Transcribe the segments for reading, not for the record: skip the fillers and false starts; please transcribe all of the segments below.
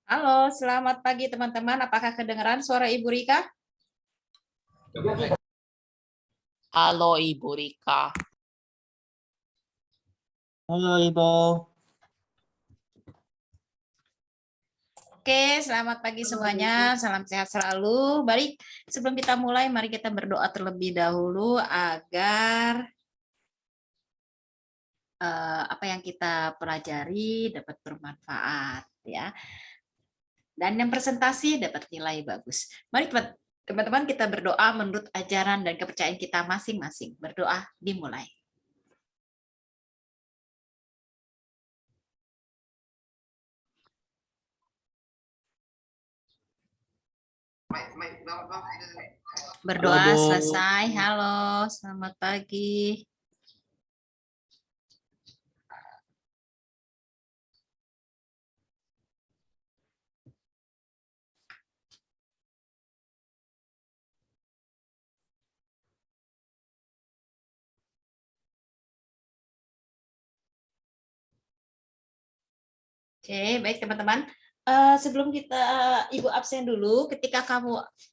Halo, selamat pagi teman-teman. Apakah kedengaran suara Ibu Rika? Halo Ibu Rika. Halo Ibu. Oke, selamat pagi semuanya. Salam sehat selalu. Baik, sebelum kita mulai, mari kita berdoa terlebih dahulu agar apa yang kita pelajari dapat bermanfaat, ya. Dan yang presentasi dapat nilai bagus. Mari teman-teman kita berdoa menurut ajaran dan kepercayaan kita masing-masing. Berdoa dimulai. Berdoa Halo, Bu. selesai. Halo, selamat pagi. Oke, baik teman-teman. Sebelum kita Ibu absen dulu, ketika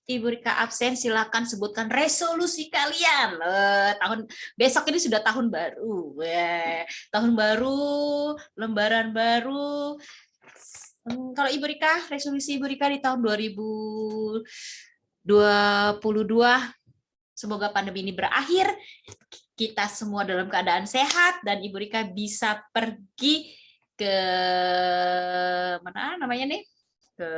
Ibu Rika absen, silakan sebutkan resolusi kalian. Tahun besok ini sudah tahun baru, tahun baru, lembaran baru. Kalau Ibu Rika, resolusi Ibu Rika di tahun 2022, semoga pandemi ini berakhir, kita semua dalam keadaan sehat dan Ibu Rika bisa pergi ke mana namanya nih, ke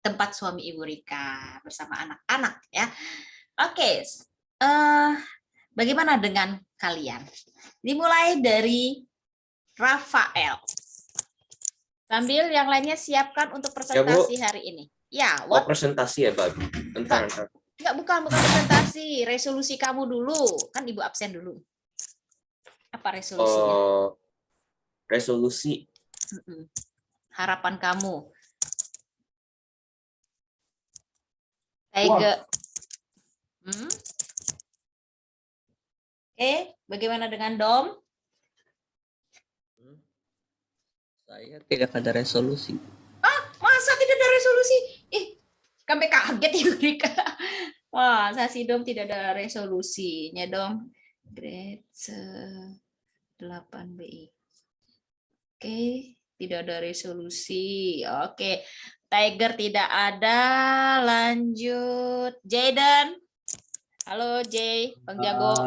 tempat suami Ibu Rika bersama anak-anak, ya. Oke, bagaimana dengan kalian? Dimulai dari Rafael. Sambil yang lainnya siapkan untuk presentasi hari ini. Ya, Oh, presentasi ya, Bang. Bentar. Enggak, bukan presentasi, resolusi kamu dulu. Kan Ibu absen dulu. Apa resolusinya? Oh, resolusi. Harapan kamu. Oke, bagaimana dengan Dom? Saya tidak ada resolusi. Masa tidak ada resolusi? Sampai kaget ya Rika. Wah, saya si Dom tidak ada resolusinya, Dom. Grade 8BI. Oke, tidak ada resolusi. Oke, Tiger tidak ada. Lanjut, Jaden. Halo Jay, Bang Jago.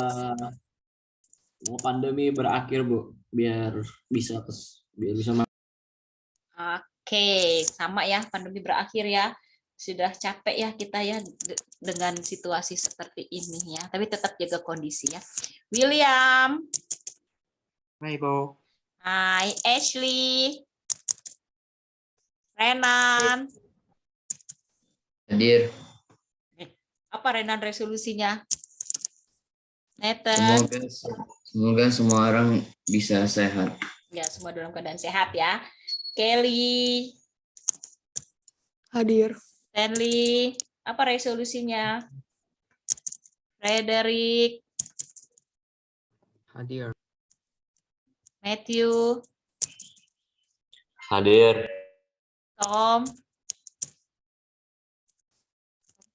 Mau pandemi berakhir, Bu, biar bisa Oke, sama ya, pandemi berakhir ya. Sudah capek ya kita ya dengan situasi seperti ini ya. Tapi tetap jaga kondisi ya. William. Hai, Bu. Hai, Ashley. Renan. Hadir. Apa Renan resolusinya? Nathan. Semoga semua orang bisa sehat. Ya, semua dalam keadaan sehat ya. Kelly. Hadir. Stanley. Apa resolusinya? Frederick. Hadir. Matthew. Hadir. Tom.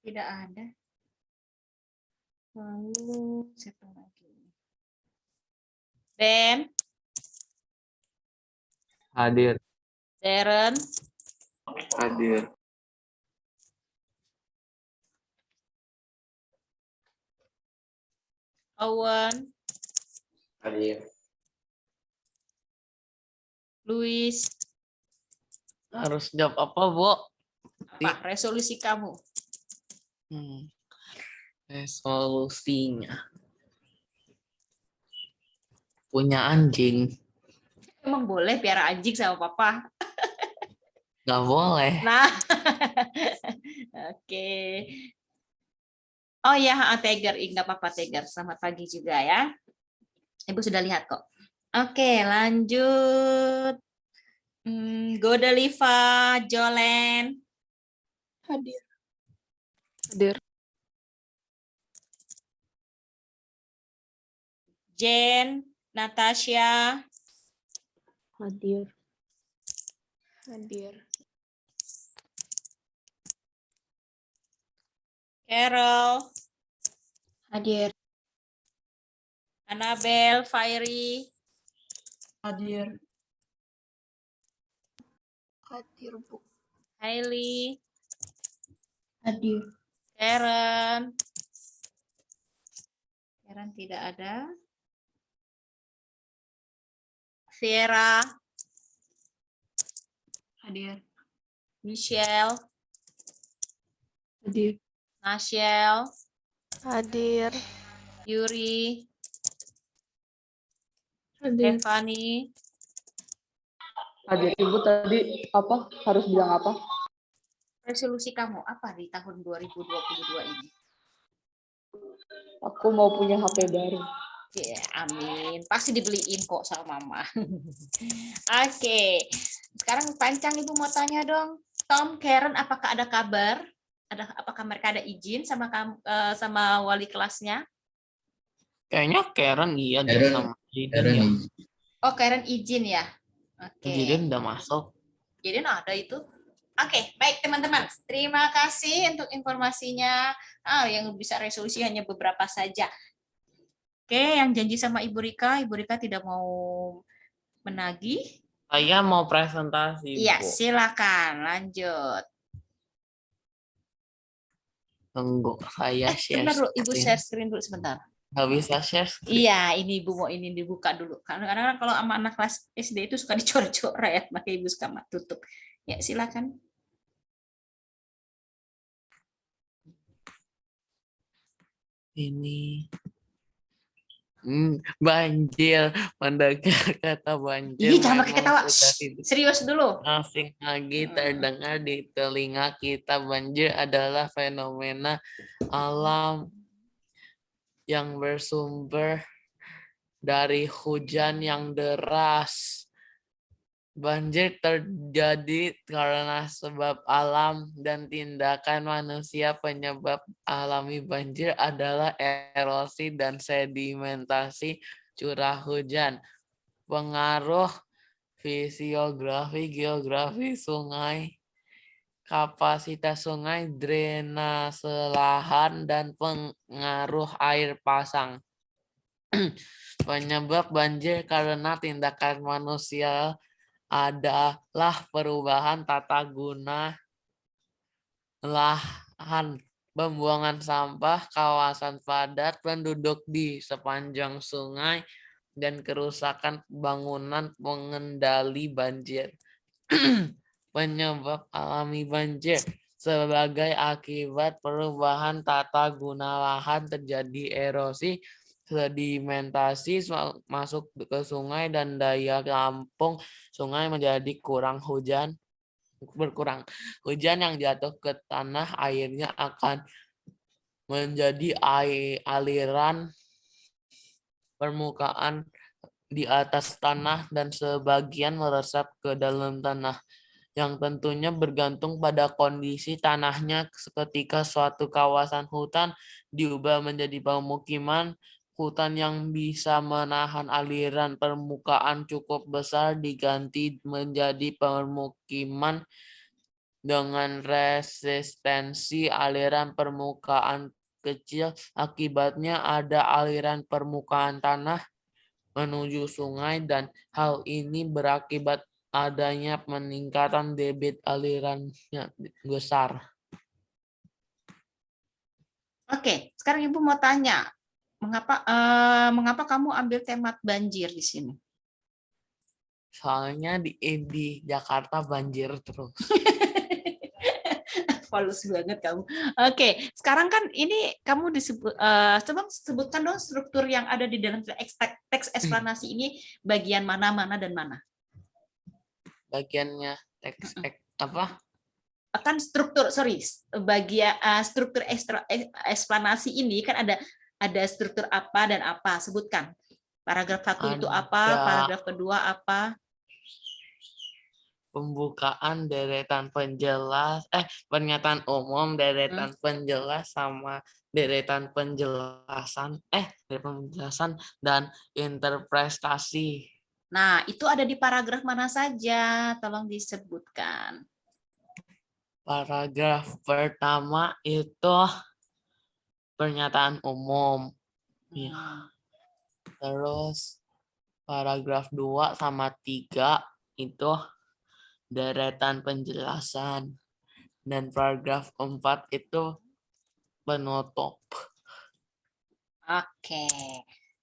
Tidak ada. Lalu siapa lagi? Ben. Hadir. Darren. Hadir. Owen. Hadir. Louis. Harus jawab apa, Bu? Apa resolusi kamu? Resolusinya. Punya anjing. Emang boleh piara anjing sama papa? Nggak boleh. Nah, oke. Oh ya, Tiger, nggak apa-apa Tiger. Selamat pagi juga ya. Ibu sudah lihat kok. Oke, lanjut. Godeliva, Jolen. Hadir. Hadir. Jen, Natasha. Hadir. Hadir. Carol, Hadir. Annabel, Fairy, Hadir. Hadir, Bu. Hailey, Hadir. Karen. Karen tidak ada. Vera, Hadir. Michelle, Hadir. Nashel, Hadir. Yuri, Hadir. Stefani, Hadir. Ibu tadi apa? Harus bilang apa? resolusi kamu apa di tahun 2022 ini? Aku mau punya HP baru. Ya, amin. Pasti dibeliin kok sama mama. Oke. Sekarang Pancang Ibu mau tanya dong. Tom, Karen, apakah ada kabar? Apakah mereka ada izin sama sama wali kelasnya? Kayaknya Karen iya deh Karen- sama Jiden Karen ya. izin. Oh, Karen izin ya. Oke. Jiden udah masuk. Jadi ada itu. Oke, baik teman-teman. Terima kasih untuk informasinya. Yang bisa resolusi hanya beberapa saja. Oke, yang janji sama Ibu Rika tidak mau menagih. Saya mau presentasi, Iya, Bu. silakan lanjut. Tunggu, saya share Sebentar dulu, Ibu screen. share screen dulu sebentar. Nggak bisa share screen. Iya, ini Ibu mau ini dibuka dulu. Karena kalau sama anak kelas SD itu suka dicoret-coret, makanya Ibu suka tutup. Ya, silakan. Ini. Banjir, mendengar kata banjir. Ih, jangan pakai memang ketawa. sudah Shh, tidak serius dulu. asing lagi terdengar di telinga kita. Banjir adalah fenomena alam yang bersumber dari hujan yang deras. Banjir terjadi karena sebab alam dan tindakan manusia. Penyebab alami banjir adalah erosi dan sedimentasi curah hujan, pengaruh fisiografi, geografi sungai, kapasitas sungai, drainase lahan, dan pengaruh air pasang. Penyebab banjir karena tindakan manusia adalah perubahan tata guna lahan, pembuangan sampah, kawasan padat penduduk di sepanjang sungai, dan kerusakan bangunan pengendali banjir. Penyebab alami banjir sebagai akibat perubahan tata guna lahan terjadi erosi, sedimentasi masuk ke sungai, dan daya tampung sungai menjadi berkurang. Hujan yang jatuh ke tanah, airnya akan menjadi aliran permukaan di atas tanah dan sebagian meresap ke dalam tanah, yang tentunya bergantung pada kondisi tanahnya. Ketika suatu kawasan hutan diubah menjadi pemukiman, hutan yang bisa menahan aliran permukaan cukup besar diganti menjadi permukiman dengan resistensi aliran permukaan kecil. Akibatnya ada aliran permukaan tanah menuju sungai, dan hal ini berakibat adanya peningkatan debit alirannya besar. Oke, sekarang Ibu mau tanya, mengapa kamu ambil tema banjir di sini? Soalnya di Jakarta banjir terus. Halus banget kamu. Oke, sekarang kan ini kamu coba sebutkan dong struktur yang ada di dalam teks eksplanasi ini, bagian mana, dan mana. Bagiannya teks apa? Akan struktur, bagian struktur eksplanasi ini kan ada struktur apa dan apa, sebutkan. Paragraf 1 itu apa, paragraf kedua apa. Pembukaan, deretan penjelas, pernyataan umum, deretan penjelas, sama deretan penjelasan, dan interpretasi. Nah, itu ada di paragraf mana saja? Tolong disebutkan. Paragraf pertama itu pernyataan umum. Ya. Terus paragraf 2 sama 3 itu deretan penjelasan. Dan paragraf 4 itu penutup. Oke.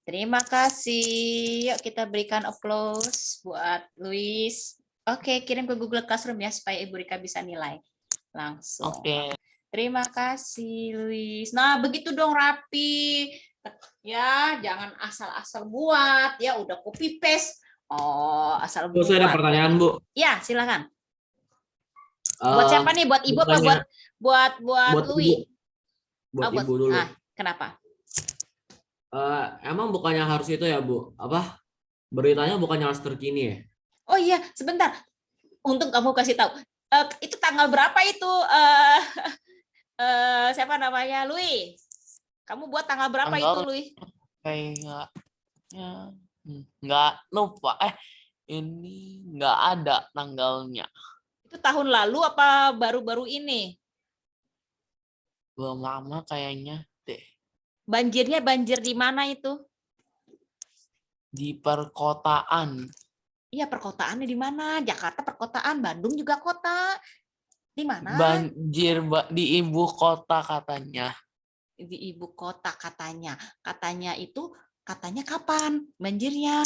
Terima kasih. Yuk kita berikan applause buat Luis. Oke, kirim ke Google Classroom ya supaya Ibu Rika bisa nilai langsung. Oke. Terima kasih, Luis. Nah, begitu dong rapi. Ya, jangan asal-asal buat. Ya, udah copy paste. Oh, asal Bu, buat. saya ada pertanyaan, Bu. Ya, silakan. Buat siapa nih? Buat Ibu apa buat buat Luis? Ibu. Buat Oh, Ibu dulu. Ah, kenapa? Emang bukannya harus itu ya, Bu? Apa? Beritanya bukannya harus terkini ya? Oh iya, sebentar. Untung kamu kasih tahu. Itu tanggal berapa itu? Siapa namanya? Lui. Kamu buat tanggal berapa itu, Tanggal Lui? kayak ya, nggak lupa. Ini nggak ada tanggalnya. Itu tahun lalu apa baru-baru ini? Belum lama kayaknya deh. Banjirnya banjir di mana itu? Di perkotaan. Iya, perkotaannya di mana? Jakarta perkotaan, Bandung juga kota. Di mana? Banjir di ibu kota katanya. Di ibu kota katanya. Katanya itu katanya kapan banjirnya?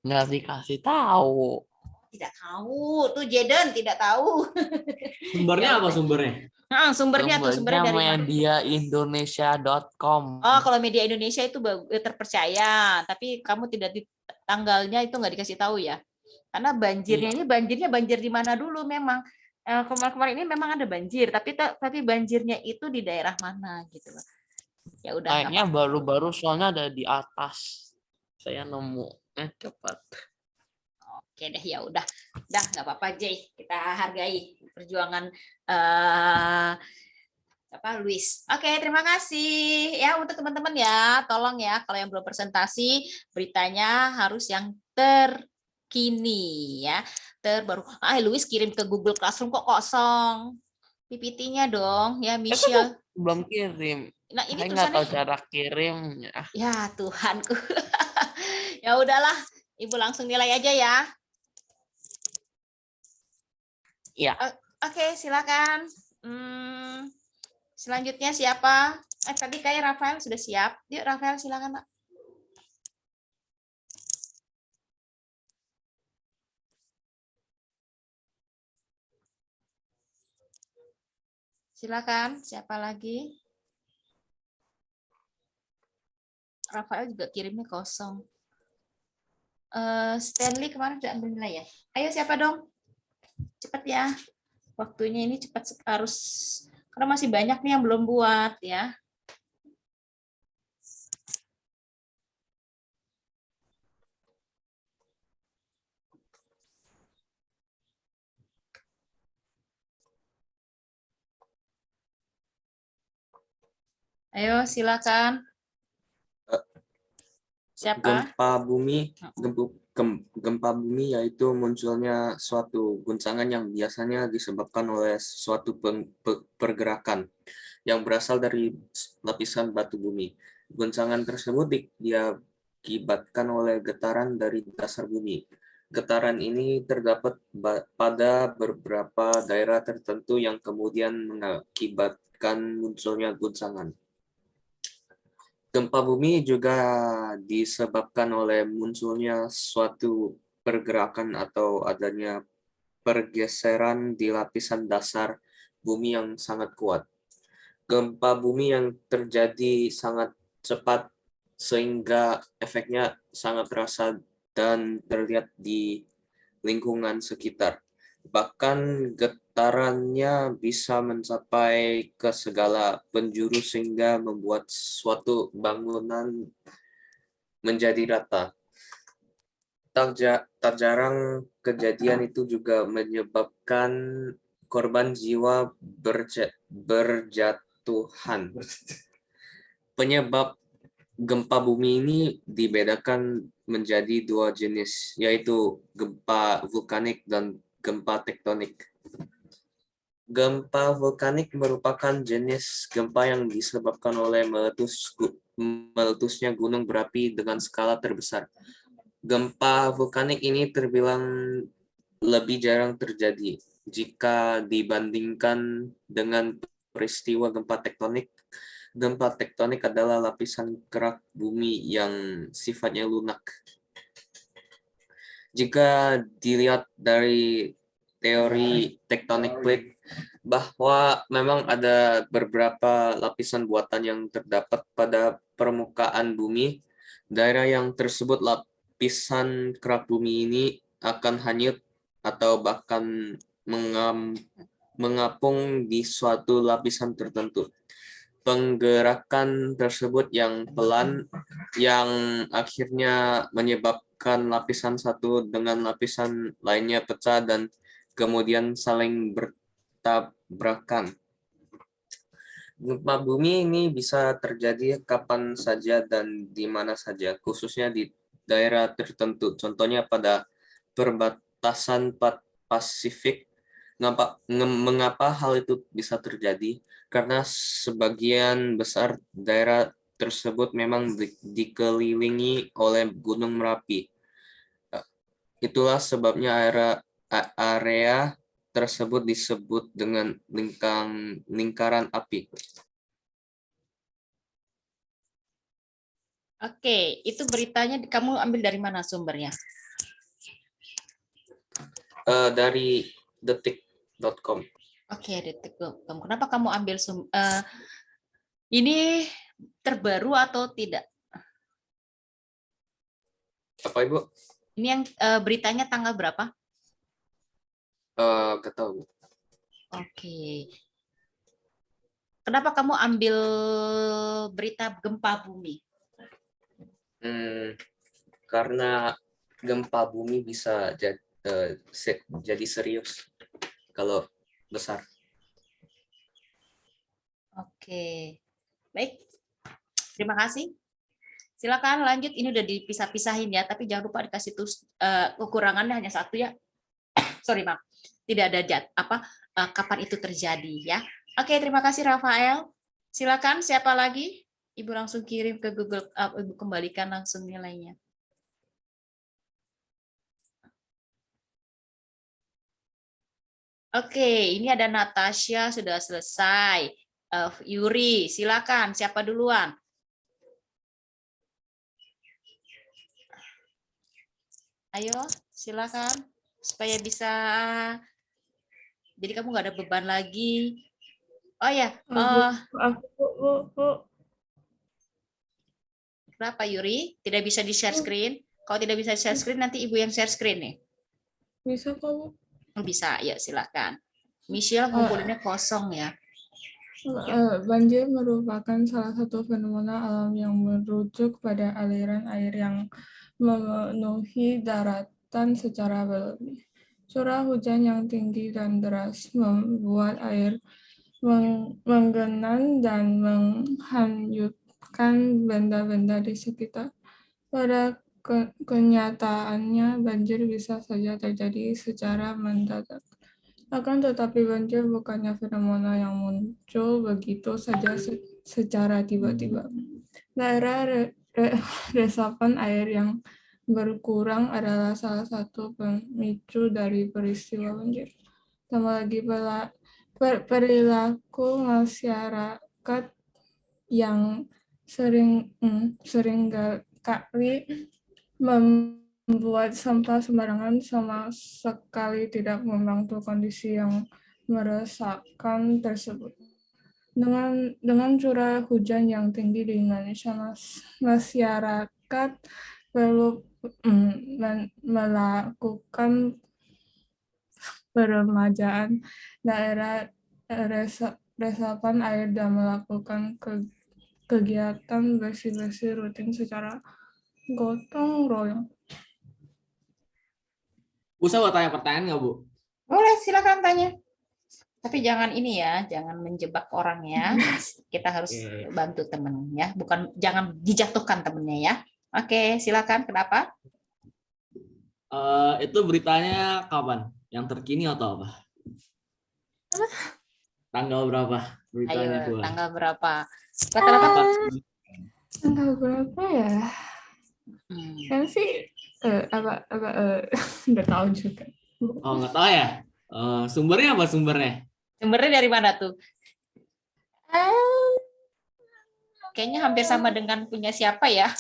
Nggak dikasih tahu. Tidak tahu. Tuh Jaden tidak tahu. Sumbernya apa sumbernya? Sumbernya dari mana? mediaindonesia.com. Oh, kalau media Indonesia itu terpercaya, tapi kamu tidak di tanggalnya itu nggak dikasih tahu ya. Karena banjirnya Iya. banjir di mana dulu memang. Kemarin ini memang ada banjir, tapi banjirnya itu di daerah mana gitu loh. Ya udah. Kayaknya baru-baru soalnya ada di atas. Saya nemu. Cepat. Oke deh, ya udah nggak apa-apa Jay, kita hargai perjuangan Luis. Oke, terima kasih ya untuk teman-teman ya, tolong ya kalau yang belum presentasi beritanya harus yang terkini ya, terbaru. Luis kirim ke Google Classroom kok kosong, PPT-nya dong ya Michelle. Belum kirim. Nah ini Saya nggak tahu tulisannya. cara kirimnya. Ya Tuhanku. Ya udahlah, Ibu langsung nilai aja ya. Ya. Oke, silakan. Selanjutnya siapa? Tadi kayak Rafael sudah siap. Yuk Rafael silakan, Pak. Silakan, siapa lagi? Rafael juga kirimnya kosong. Stanley kemarin sudah ambil nilai ya. Ayo siapa dong? Cepat ya. Waktunya ini cepat harus, karena masih banyak nih yang belum buat ya. Ayo silakan. Siapa? Gempa bumi yaitu munculnya suatu guncangan yang biasanya disebabkan oleh suatu pergerakan yang berasal dari lapisan batu bumi. Guncangan tersebut diakibatkan oleh getaran dari dasar bumi. Getaran ini terdapat pada beberapa daerah tertentu yang kemudian mengakibatkan munculnya guncangan. Gempa bumi juga disebabkan oleh munculnya suatu pergerakan atau adanya pergeseran di lapisan dasar bumi yang sangat kuat. Gempa bumi yang terjadi sangat cepat sehingga efeknya sangat terasa dan terlihat di lingkungan sekitar. Bahkan getarannya bisa mencapai ke segala penjuru sehingga membuat suatu bangunan menjadi rata. Tak jarang kejadian itu juga menyebabkan korban jiwa berjatuhan. Penyebab gempa bumi ini dibedakan menjadi dua jenis, yaitu gempa vulkanik dan gempa tektonik. Gempa vulkanik merupakan jenis gempa yang disebabkan oleh meletusnya gunung berapi dengan skala terbesar. Gempa vulkanik ini terbilang lebih jarang terjadi jika dibandingkan dengan peristiwa gempa tektonik. Gempa tektonik adalah lapisan kerak bumi yang sifatnya lunak. Jika dilihat dari teori tectonic plate, bahwa memang ada beberapa lapisan buatan yang terdapat pada permukaan bumi. Daerah yang tersebut lapisan kerak bumi ini akan hanyut atau bahkan mengapung di suatu lapisan tertentu. Penggerakan tersebut yang pelan yang akhirnya menyebabkan lapisan satu dengan lapisan lainnya pecah dan kemudian saling bertabrakan. Gempa bumi ini bisa terjadi kapan saja dan di mana saja, khususnya di daerah tertentu. Contohnya pada perbatasan Pasifik. Mengapa hal itu bisa terjadi? Karena sebagian besar daerah tersebut memang dikelilingi oleh Gunung Merapi. Itulah sebabnya area tersebut disebut dengan lingkaran api. Oke, itu beritanya kamu ambil dari mana sumbernya? Dari detik.com. Oke, detik.com. Kenapa kamu ambil ini terbaru atau tidak? Apa Ibu? Ini yang beritanya tanggal berapa? Nggak tahu. Oke. Kenapa kamu ambil berita gempa bumi? Karena gempa bumi bisa jadi serius kalau besar. Oke. Baik. Terima kasih. Silakan lanjut. Ini udah dipisah-pisahin ya, tapi jangan lupa dikasih kekurangannya hanya satu ya. Sorry, Mak. Tidak ada kapan itu terjadi ya. Oke, terima kasih Rafael. Silakan siapa lagi? Ibu langsung kirim ke Google, Ibu kembalikan langsung nilainya. Oke, ini ada Natasha sudah selesai. Yuri, silakan. Siapa duluan? Ayo, silakan. Supaya bisa, jadi kamu nggak ada beban lagi. Oh ya, kenapa Yuri? Tidak bisa di-share screen? Kalau tidak bisa share screen, nanti Ibu yang share screen nih. Bisa kamu? Bisa, ya silakan. Michelle ngumpulinnya kosong ya. Banjir merupakan salah satu fenomena alam yang merujuk pada aliran air yang memenuhi daratan secara berlebih. Curah hujan yang tinggi dan deras membuat air menggenang dan menghanyutkan benda-benda di sekitar. Pada kenyataannya, banjir bisa saja terjadi secara mendadak. Akan tetapi banjir bukannya fenomena yang muncul begitu saja secara tiba-tiba. Daerah resapan air yang berkurang adalah salah satu pemicu dari peristiwa banjir. Tambah lagi perilaku masyarakat yang sering kali membuat sampah sembarangan sama sekali tidak membantu kondisi yang meresahkan tersebut. Dengan curah hujan yang tinggi di Indonesia, masyarakat perlu melakukan peremajaan daerah resapan air dan melakukan kegiatan bersih-bersih rutin secara gotong royong. Bisa buat tanya pertanyaan nggak Bu? Boleh, silakan tanya. Tapi jangan ini ya, jangan menjebak orang ya. Kita harus Oke. bantu temen ya, bukan jangan dijatuhkan temennya ya. Oke, silakan. Kenapa? Itu beritanya kapan? Yang terkini atau apa? Tanggal berapa beritanya Ayo, keluar? tanggal berapa? Rata-rata Tanggal berapa ya? Kan sih nggak tahu juga. Oh, nggak tahu ya. Sumbernya apa sumbernya? sumbernya dari mana tuh? Kayaknya hampir sama dengan punya siapa ya?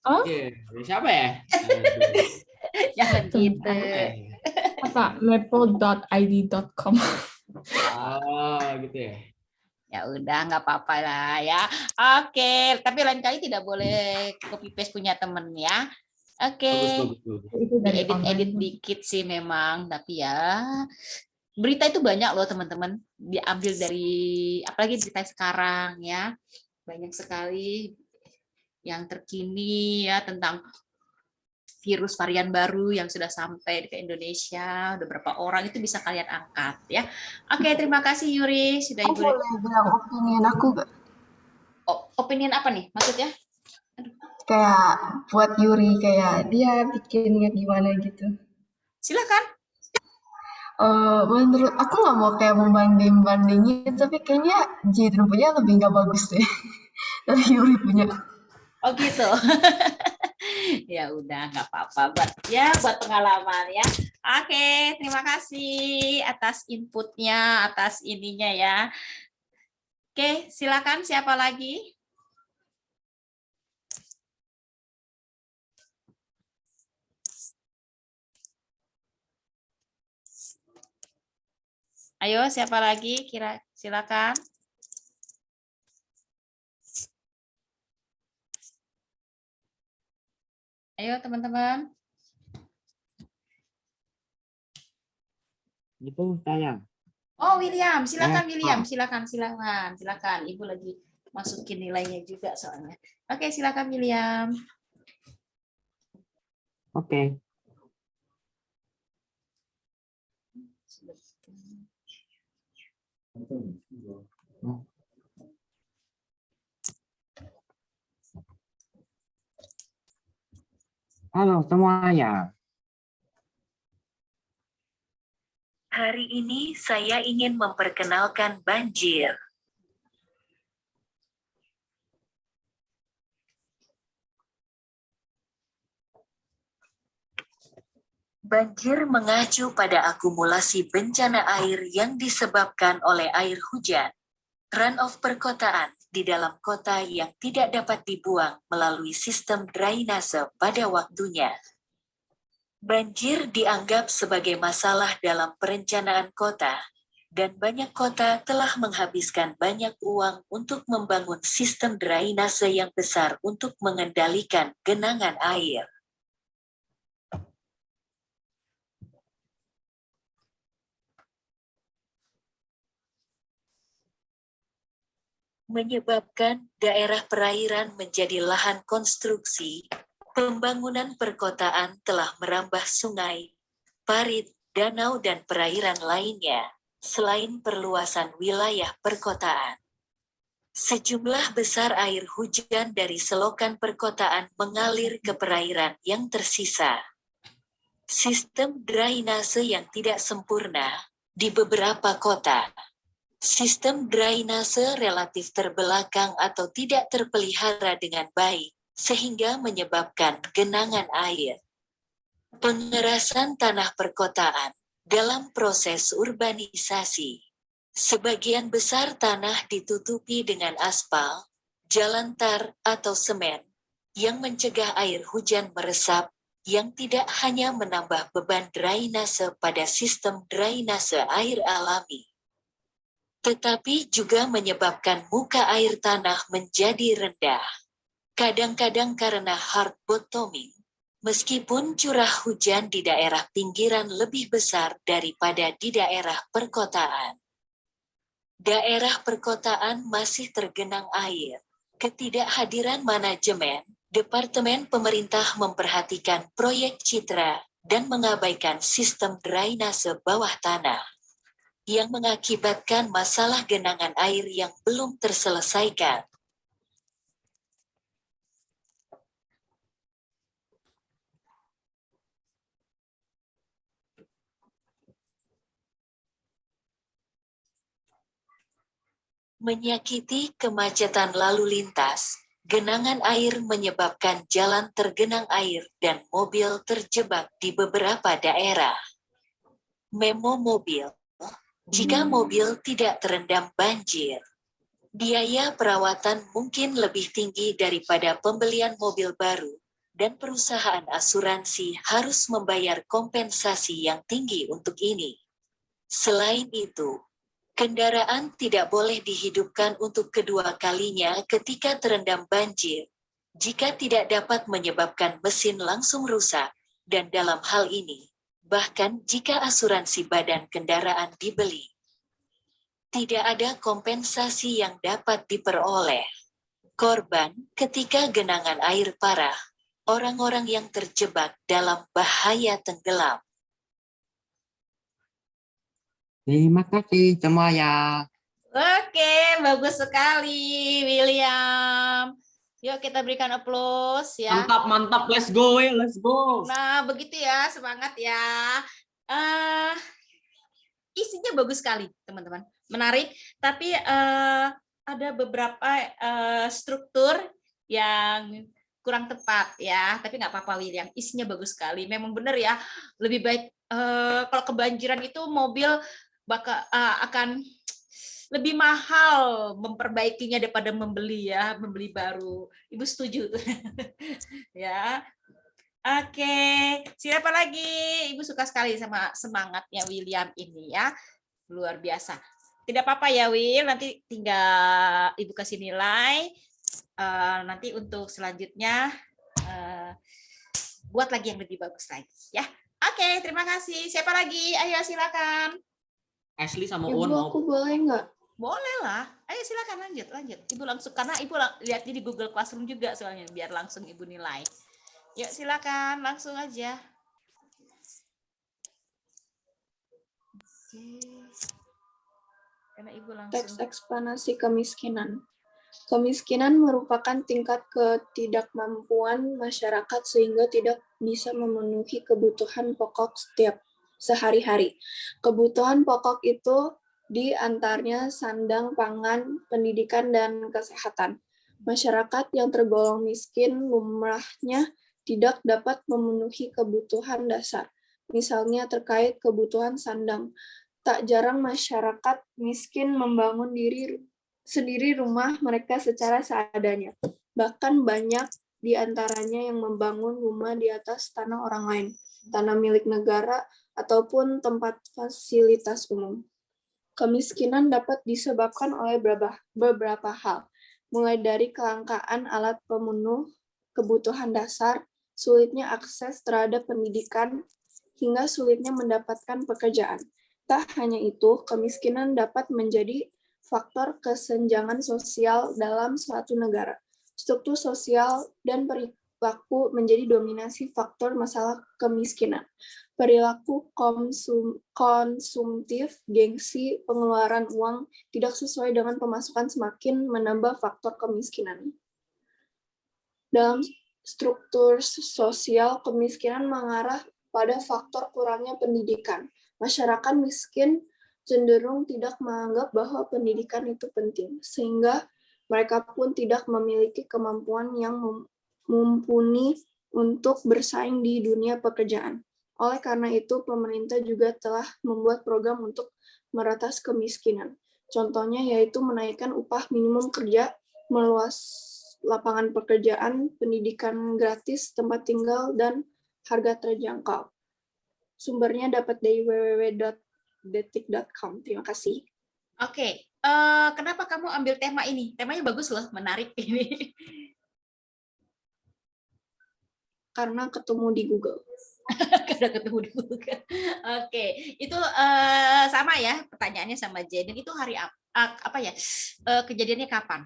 Oke, siapa ya? Aduh. Jangan gitu. Apa maple.id.com. Oh, gitu ya. Ya udah, nggak apa-apa lah ya. Oke, tapi lain kali tidak boleh copy paste punya temen ya. Oke, Bagus, bagus. Itu dari diedit-edit online. dikit sih memang, tapi ya berita itu banyak loh teman-teman. Diambil dari apalagi berita sekarang ya. Banyak sekali yang terkini ya tentang virus varian baru yang sudah sampai ke Indonesia. Udah berapa orang itu bisa kalian angkat ya. Oke, terima kasih Yuri sudah Aku Ibu. boleh bilang opinion aku gak? Opinion apa nih maksudnya? Kayak buat Yuri, kayak dia bikinnya gimana gitu. Silakan. Menurut aku nggak mau kayak membanding-bandingin, tapi kayaknya Jidun punya lebih nggak bagus deh dari Yuri punya. Oh gitu. Ya udah nggak apa-apa buat pengalaman ya. Oke, terima kasih atas inputnya, atas ininya ya. Oke, silakan siapa lagi? Ayo, siapa lagi? Silakan. Ayo, teman-teman. Itu saya. Oh, William, silakan William, silakan. Ibu lagi masukin nilainya juga soalnya. Oke, silakan William. Oke. Halo semuanya. Hari ini saya ingin memperkenalkan banjir. Banjir mengacu pada akumulasi bencana air yang disebabkan oleh air hujan, runoff perkotaan di dalam kota yang tidak dapat dibuang melalui sistem drainase pada waktunya. Banjir dianggap sebagai masalah dalam perencanaan kota, dan banyak kota telah menghabiskan banyak uang untuk membangun sistem drainase yang besar untuk mengendalikan genangan air. Menyebabkan daerah perairan menjadi lahan konstruksi, pembangunan perkotaan telah merambah sungai, parit, danau dan perairan lainnya, selain perluasan wilayah perkotaan. Sejumlah besar air hujan dari selokan perkotaan mengalir ke perairan yang tersisa. Sistem drainase yang tidak sempurna di beberapa kota. Sistem drainase relatif terbelakang atau tidak terpelihara dengan baik, sehingga menyebabkan genangan air. Pengerasan tanah perkotaan dalam proses urbanisasi. Sebagian besar tanah ditutupi dengan aspal, jalan tar, atau semen, yang mencegah air hujan meresap, yang tidak hanya menambah beban drainase pada sistem drainase air alami, tetapi juga menyebabkan muka air tanah menjadi rendah. Kadang-kadang karena hard bottoming, meskipun curah hujan di daerah pinggiran lebih besar daripada di daerah perkotaan. Daerah perkotaan masih tergenang air. Ketidakhadiran manajemen, departemen pemerintah memperhatikan proyek citra, dan mengabaikan sistem drainase bawah tanah. yang mengakibatkan masalah genangan air yang belum terselesaikan. Menyakiti kemacetan lalu lintas, genangan air menyebabkan jalan tergenang air dan mobil terjebak di beberapa daerah. Memo mobil. Jika mobil tidak terendam banjir, biaya perawatan mungkin lebih tinggi daripada pembelian mobil baru, dan perusahaan asuransi harus membayar kompensasi yang tinggi untuk ini. Selain itu, kendaraan tidak boleh dihidupkan untuk kedua kalinya ketika terendam banjir, jika tidak dapat menyebabkan mesin langsung rusak, dan dalam hal ini, bahkan jika asuransi badan kendaraan dibeli, tidak ada kompensasi yang dapat diperoleh. Korban ketika genangan air parah, orang-orang yang terjebak dalam bahaya tenggelam. Terima kasih semuanya. Oke, bagus sekali, William. Yuk kita berikan aplaus ya. Mantap, mantap. Let's go, let's go. Nah, begitu ya, semangat ya. Isinya bagus sekali, teman-teman. Menarik, tapi ada beberapa struktur yang kurang tepat ya, tapi nggak apa-apa William, isinya bagus sekali. Memang benar ya, lebih baik kalau kebanjiran itu mobil akan lebih mahal memperbaikinya daripada membeli baru. Ibu setuju ya. Oke, siapa lagi? Ibu suka sekali sama semangatnya William ini ya, luar biasa. Tidak apa-apa ya Will, nanti tinggal Ibu kasih nilai. Nanti untuk selanjutnya buat lagi yang lebih bagus lagi ya. Oke, terima kasih. Siapa lagi? Ayo silakan. Ashley sama Ibu, Owen aku boleh nggak? Boleh lah. Ayo silakan lanjut. Ibu langsung, karena Ibu lihat di Google Classroom juga soalnya, biar langsung Ibu nilai. Yuk silakan, langsung aja. Oke. Karena Ibu langsung. Teks eksplanasi kemiskinan. Kemiskinan merupakan tingkat ketidakmampuan masyarakat sehingga tidak bisa memenuhi kebutuhan pokok setiap sehari-hari. Kebutuhan pokok itu di antaranya sandang, pangan, pendidikan, dan kesehatan. Masyarakat yang tergolong miskin lumrahnya tidak dapat memenuhi kebutuhan dasar, misalnya terkait kebutuhan sandang. Tak jarang masyarakat miskin membangun sendiri rumah mereka secara seadanya. Bahkan banyak di antaranya yang membangun rumah di atas tanah orang lain, tanah milik negara, ataupun tempat fasilitas umum. Kemiskinan dapat disebabkan oleh beberapa hal, mulai dari kelangkaan alat pemenuh kebutuhan dasar, sulitnya akses terhadap pendidikan, hingga sulitnya mendapatkan pekerjaan. Tak hanya itu, kemiskinan dapat menjadi faktor kesenjangan sosial dalam suatu negara. Struktur sosial dan perilaku menjadi dominasi faktor masalah kemiskinan. Perilaku konsumtif, gengsi, pengeluaran uang tidak sesuai dengan pemasukan semakin menambah faktor kemiskinan. Dalam struktur sosial, kemiskinan mengarah pada faktor kurangnya pendidikan. Masyarakat miskin cenderung tidak menganggap bahwa pendidikan itu penting, sehingga mereka pun tidak memiliki kemampuan yang mumpuni untuk bersaing di dunia pekerjaan. Oleh karena itu, pemerintah juga telah membuat program untuk meratas kemiskinan. Contohnya yaitu menaikkan upah minimum kerja, meluas lapangan pekerjaan, pendidikan gratis, tempat tinggal, dan harga terjangkau. Sumbernya dapat dari www.detik.com. Terima kasih. Oke, kenapa kamu ambil tema ini? Temanya bagus loh, menarik ini. Karena ketemu di Google. Karena ketemu di Google. Oke, itu sama ya pertanyaannya sama Jaden. Itu hari apa ya? Kejadiannya kapan?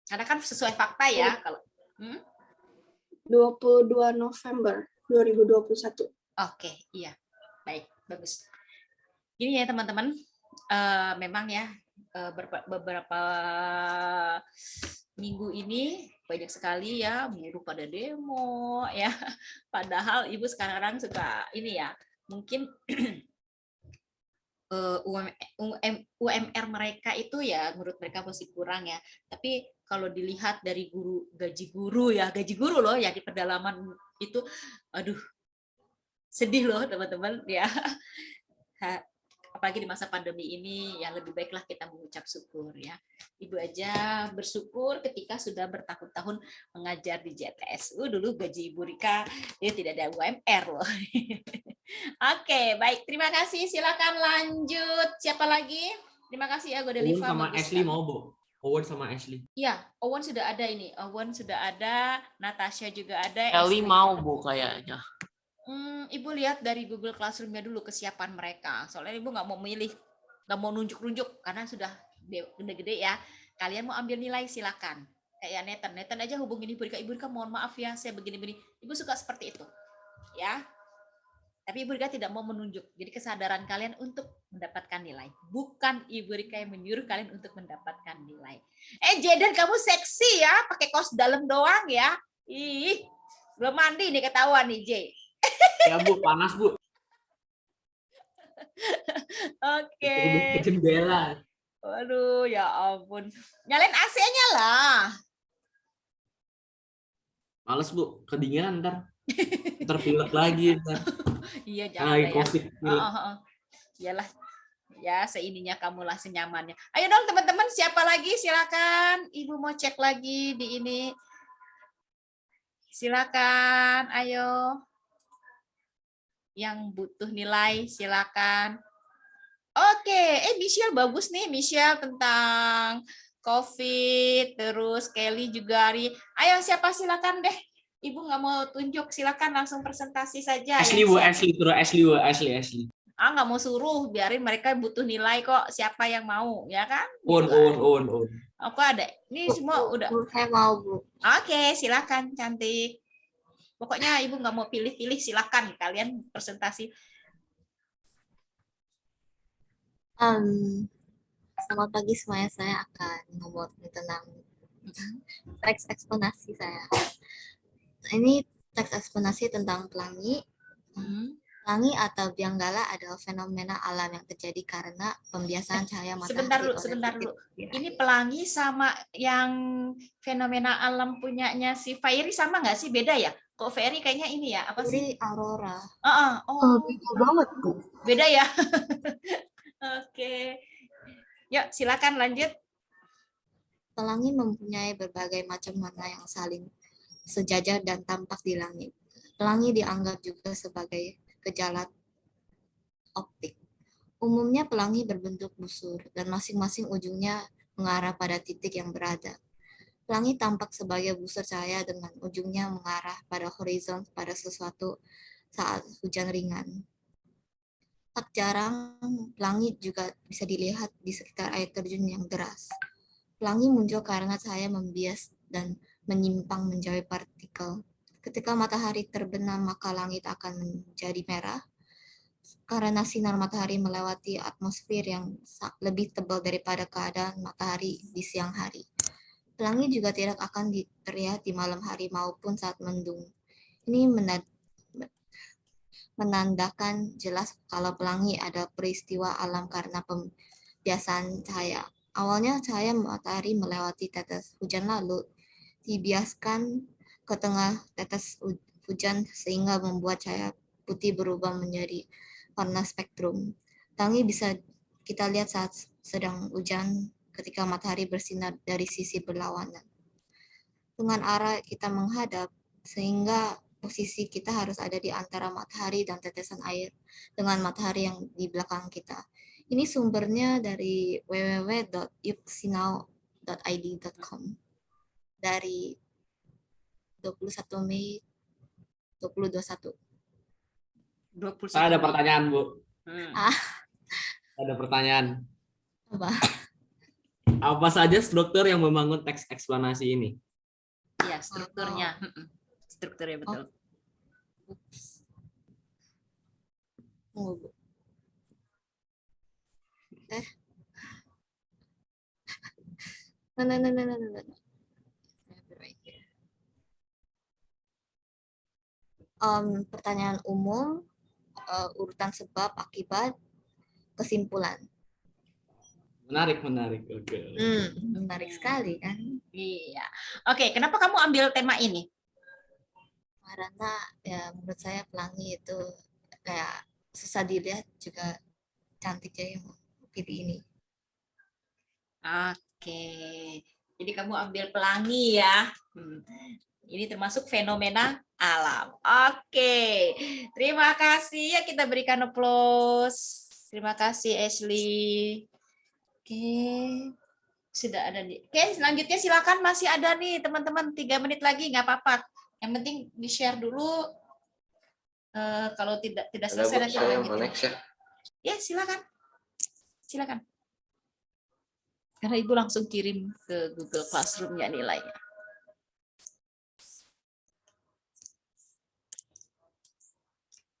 Karena kan sesuai fakta ya. Kalau 22 November 2021. Oke, iya. Baik, bagus. Gini ya teman-teman, memang ya beberapa minggu ini banyak sekali ya buruh pada demo ya. Padahal ibu sekarang suka ini ya, mungkin UMR mereka itu ya menurut mereka masih kurang ya. Tapi kalau dilihat dari gaji guru loh ya di pedalaman itu, aduh sedih loh teman-teman ya. Apalagi di masa pandemi ini, ya lebih baiklah kita mengucap syukur ya. Ibu aja bersyukur ketika sudah bertahun-tahun mengajar di JTS. Dulu gaji Ibu Rika dia tidak ada UMR loh. Oke, baik. Terima kasih. Silakan lanjut. Siapa lagi? Terima kasih ya Godeliva. Owen sama Ashley mau, Bu. Owen sama Ashley. Iya, Owen sudah ada ini. Owen sudah ada, Natasha juga ada. Ellie mau, Bu, kayaknya. Ibu lihat dari Google Classroom-nya dulu kesiapan mereka. Soalnya Ibu nggak mau milih, nggak mau nunjuk-nunjuk karena sudah gede-gede ya. Kalian mau ambil nilai silakan. Kayak Nathan aja hubungin Ibu Rika, mohon maaf ya, saya begini-begini. Ibu suka seperti itu, ya. Tapi Ibu Rika tidak mau menunjuk. Jadi kesadaran kalian untuk mendapatkan nilai. Bukan Ibu Rika yang menyuruh kalian untuk mendapatkan nilai. Jaden kamu seksi ya, pakai kaos dalam doang ya. Ih, belum mandi nih ketahuan nih, J. Ya, Bu, panas, Bu. Oke. Ke jendela. Waduh, ya ampun. Nyalain AC-nya lah. Males, Bu. Kedinginan ntar. Ntar pilek lagi. Ntar. Iya, jangan ya. COVID. Iyalah. Ya, seininya kamulah senyamannya. Ayo dong teman-teman, siapa lagi? Silakan. Ibu mau cek lagi di ini. Silakan, ayo. Yang butuh nilai, silakan. Oke, Michelle bagus nih, Michelle tentang COVID, terus Kelly juga. Ayo siapa silakan deh. Ibu nggak mau tunjuk, silakan langsung presentasi saja. Ashley, Bu, Ashley, terus Ashley. Nggak mau suruh, biarin mereka butuh nilai kok. Siapa yang mau, ya kan? On. Aku ada. Ini semua udah. Saya mau, Bu. Oke, silakan cantik. Pokoknya Ibu nggak mau pilih-pilih, silakan kalian presentasi. Selamat pagi semuanya, saya akan ngomong tentang teks eksplorasi saya. Ini teks eksplorasi tentang pelangi. Pelangi atau bianggala adalah fenomena alam yang terjadi karena pembiasaan cahaya matahari. Sebentar dulu. Ini pelangi sama yang fenomena alam punyanya si Fairy sama nggak sih? Beda ya? Kok Fairy kayaknya ini ya? Apa sih? Aurora. Beda banget, Bu. Beda ya? Oke. Yuk, silakan lanjut. Pelangi mempunyai berbagai macam warna yang saling sejajar dan tampak di langit. Pelangi dianggap juga sebagai gejala optik. Umumnya pelangi berbentuk busur dan masing-masing ujungnya mengarah pada titik yang berada. Pelangi tampak sebagai busur cahaya dengan ujungnya mengarah pada horizon pada sesuatu saat hujan ringan. Tak jarang, pelangi juga bisa dilihat di sekitar air terjun yang deras. Pelangi muncul karena cahaya membias dan menyimpang menjauhi partikel. Ketika matahari terbenam, maka langit akan menjadi merah karena sinar matahari melewati atmosfer yang lebih tebal daripada keadaan matahari di siang hari. Pelangi juga tidak akan terlihat di malam hari maupun saat mendung. Ini menandakan jelas kalau pelangi ada peristiwa alam karena pembiasaan cahaya. Awalnya cahaya matahari melewati tetes hujan lalu dibiaskan ke tengah tetes hujan sehingga membuat cahaya putih berubah menjadi warna spektrum. Pelangi bisa kita lihat saat sedang hujan ketika matahari bersinar dari sisi berlawanan. Dengan arah kita menghadap, sehingga posisi kita harus ada di antara matahari dan tetesan air dengan matahari yang di belakang kita. Ini sumbernya dari www.yuksinau.id.com dari 21 Mei 2021. Saya ada pertanyaan, Bu. Hmm. Ada pertanyaan. Apa? Apa saja struktur yang membangun teks eksplanasi ini? Iya, strukturnya. Strukturnya betul. No. Pertanyaan umum, urutan sebab, akibat, kesimpulan. Menarik. Oke. Menarik sekali kan? Iya. Oke, kenapa kamu ambil tema ini? Karena ya menurut saya pelangi itu kayak susah dilihat juga cantik, jadi mau pilih ini. Oke. Jadi kamu ambil pelangi ya. Ini termasuk fenomena alam. Oke. Terima kasih ya, kita berikan aplaus. Terima kasih Ashley. Oke. Sudah ada nih. Oke, selanjutnya silakan, masih ada nih teman-teman, 3 menit lagi nggak apa-apa. Yang penting di-share dulu. Kalau tidak selesai nanti Saya lanjutin. mau next ya. Ya, silakan. Silakan. Karena Ibu langsung kirim ke Google Classroom-nya nilainya.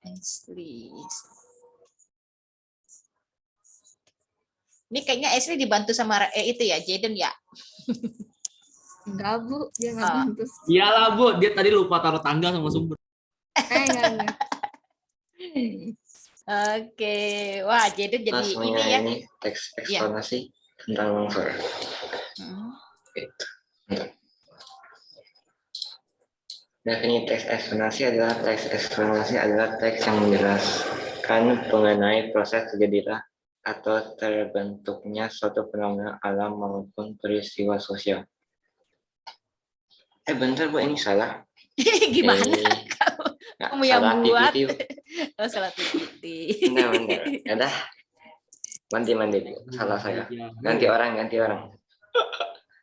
Ashley. Ini kayaknya Ashley dibantu sama itu ya, Jaden ya? Enggak, Bu, dia nggak bantu. Iyalah Bu, dia tadi lupa taruh tanggal sama sumber. Enggak. Oke, wah Jaden jadi ini ya. Ini teks eksplanasi tentang longsor. Definisi teks eksplanasi adalah teks yang menjelaskan mengenai proses terjadinya atau terbentuknya suatu fenomena alam maupun peristiwa sosial. Bentar Bu, ini salah. Gimana? Kamu yang salah buat? PPT. Oh, salah PPT. Benar. Ya dah. Mandi. Salah saya. Ganti orang.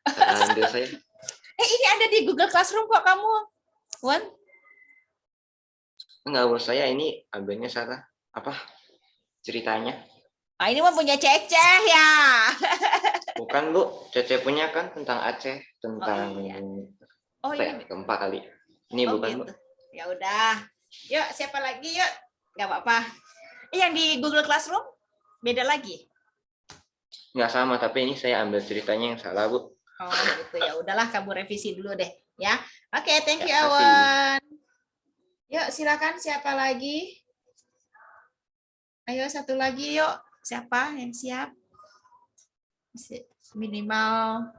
Ambil saya. Ini ada di Google Classroom kok kamu, Wan? Enggak, Bu, saya ini ambilnya salah. Apa ceritanya? Ah, ini mah punya Ceceh ya. Bukan Bu, Cece punya kan tentang Aceh, tentang ini gempa kali. Ini bukan gitu. Bu. Ya udah. Yuk, siapa lagi yuk? Gak apa-apa. Yang di Google Classroom beda lagi. Nggak sama, tapi ini saya ambil ceritanya yang salah Bu. Oh gitu, ya udahlah, kamu revisi dulu deh ya. Oke, thank you Ya, Awan. Yuk silakan, siapa lagi? Ayo satu lagi yuk. Siapa yang siap? Minimal.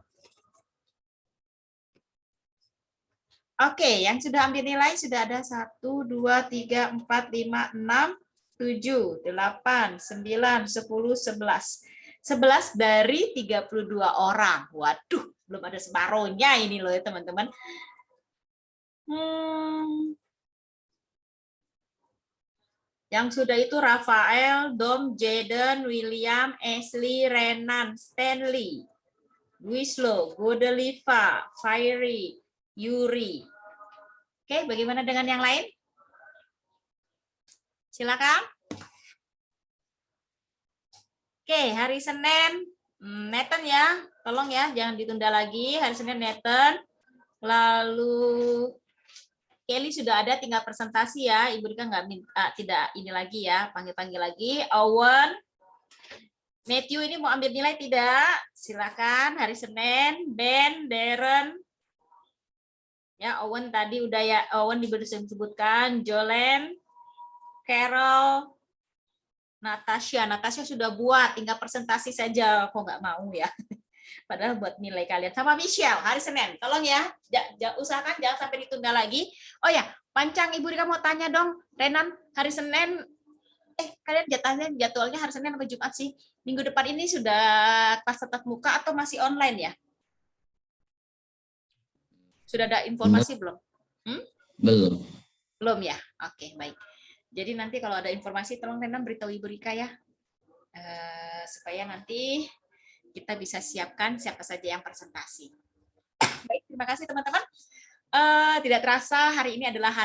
Oke, yang sudah ambil nilai sudah ada 1, 2, 3, 4, 5, 6, 7, 8, 9, 10, 11. 11 dari 32 orang. Waduh, belum ada separohnya ini loh ya teman-teman. Yang sudah itu Rafael, Dom, Jaden, William, Ashley, Renan, Stanley, Wislo, Godeliva, Fairy, Yuri. Oke, bagaimana dengan yang lain? Silakan. Oke, hari Senin, Nathan ya, tolong ya, jangan ditunda lagi. Hari Senin Nathan, lalu Kelly sudah ada, tinggal presentasi ya. Ibu Rika nggak minta, tidak ini lagi ya, panggil-panggil lagi. Owen, Matthew ini mau ambil nilai tidak? Silakan. Hari Senin, Ben, Darren, ya Owen tadi udah ya, Owen disebutkan, Jolen, Carol. Natasha sudah buat, tinggal presentasi saja, kok nggak mau ya. Padahal buat nilai kalian. Sama Michelle, hari Senin, tolong ya, usahakan jangan sampai ditunda lagi. Oh ya, Pancang, Ibu Rika mau tanya dong, Renan, hari Senin, kalian jadwalnya hari Senin atau Jumat sih? Minggu depan ini sudah kelas tatap muka atau masih online ya? Sudah ada informasi belum? Belum ya? Oke, baik. Jadi nanti kalau ada informasi tolong Renan beritahu Ibu Rika ya, supaya nanti kita bisa siapkan siapa saja yang presentasi. Baik, terima kasih teman-teman. Tidak terasa hari ini adalah hari